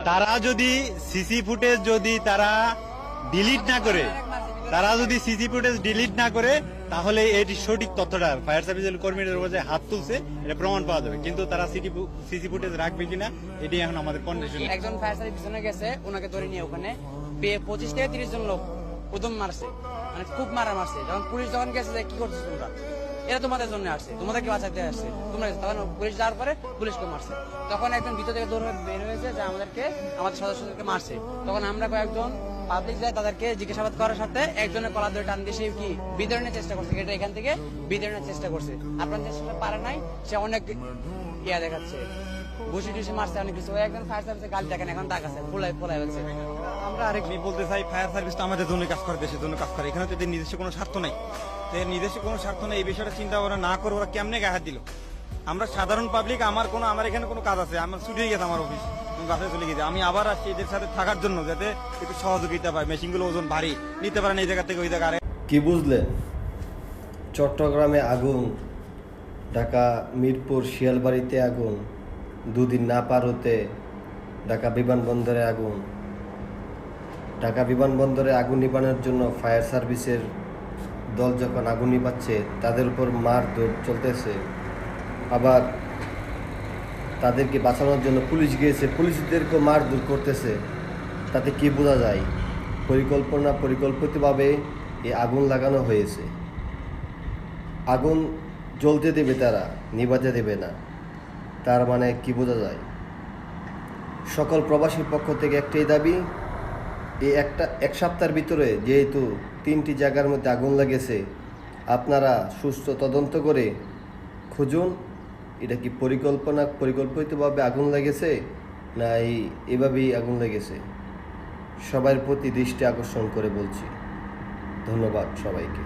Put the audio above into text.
তারা যদি CC footage যদি তারা ডিলিট না করে তাহলে এটি সঠিক তথ্যটা ফায়ার সার্ভিসের কর্মীদের উপর যে হাত তুলছে এটা প্রমাণ পাওয়া যাবে, কিন্তু তারা সিসি ফুটেজ রাখবে কিনা এটি এখন আমাদের কন্ডিশন। একজন ফায়ার সার্ভিস পিছনে গেছে, ওনাকে ধরে নিয়ে ওখানে 25 থেকে 30 জন লোক উদম মারছে, মানে খুব মারছে। যখন পুলিশ গেছে যে কি করছিস তোমরা, এরা তোমাদের জন্য আসছে, তোমাদেরকে বাঁচাতে আসছে তোমরা। তখন পুলিশ যাওয়ার পরে পুলিশকে মারছে। তখন একজন ভিতর থেকে দৌড় বের হয়েছে যে আমাদের সদস্যদেরকে মারছে। তখন আমরা কয়েকজন পাবলিক যায় তাদেরকে জিজ্ঞাসাবাদ করার সাথে একজনের কলা ধরে টান দিয়ে সে কি বিতরণের চেষ্টা করছে, এটা এখান থেকে বিতরণের চেষ্টা করছে। আপনার চেষ্টা পারে নাই, সে অনেক দেখাচ্ছে, ঘুষি টুসি মারছে, অনেক কিছু। একজন ফায়ার সার্ভিসের গাল দেখেন এখন দাগ আছে, ফোলাই হচ্ছে। আমরা আরেকটি বলতে চাই, ফায়ার সার্ভিস তো আমাদের জন্য কাজ করে, দেশের জন্য কাজ করে। এখানে তো নিজস্ব কোনো স্বার্থ নাই, নিজস্ব কোনো স্বার্থ নেই। এই বিষয়টা চিন্তা ভাবনা না করে ওরা কেমনে গায়ে হাত দিল। আমরা সাধারণ পাবলিক, আমার এখানে কোনো কাজ আছে, আমার ছুটি হয়ে গেছে, আমার অফিস, আমি বাসায় চলে গেছি। আমি আবার আসছি এদের সাথে থাকার জন্য, যাতে একটু সহযোগিতা পাই। মেশিনগুলো ওজন ভারী, নিতে পারেন এই জায়গা থেকে ওই জায়গায়। কি বুঝলেন? চট্টগ্রামে আগুন, ঢাকা মিরপুর শিয়ালবাড়িতে আগুন, দুদিন না পার হতে ঢাকা বিমানবন্দরে আগুন। ঢাকা বিমানবন্দরে আগুন নিবানোর জন্য ফায়ার সার্ভিসের দল যখন আগুন নিবাচ্ছে, তাদের উপর মারধর চলতেছে। আবার তাদেরকে বাঁচানোর জন্য পুলিশ গিয়েছে, পুলিশদেরকেও মারধর করতেছে। তাতে কি বোঝা যায়? পরিকল্পিতভাবে এই আগুন লাগানো হয়েছে। আগুন জ্বলতে দেবে তারা, নিভাতে দেবে না। তার মানে কি বোঝা যায়? সকল প্রবাসীর পক্ষ থেকে একটাই দাবি, এক সপ্তাহের ভিতরে যেহেতু 3টি জায়গার মধ্যে আগুন লেগেছে, আপনারা সুস্থ তদন্ত করে খুঁজুন এটা কি পরিকল্পিতভাবে আগুন লেগেছে না এভাবেই আগুন লেগেছে। সবার প্রতি দৃষ্টি আকর্ষণ করে বলছি। ধন্যবাদ সবাইকে।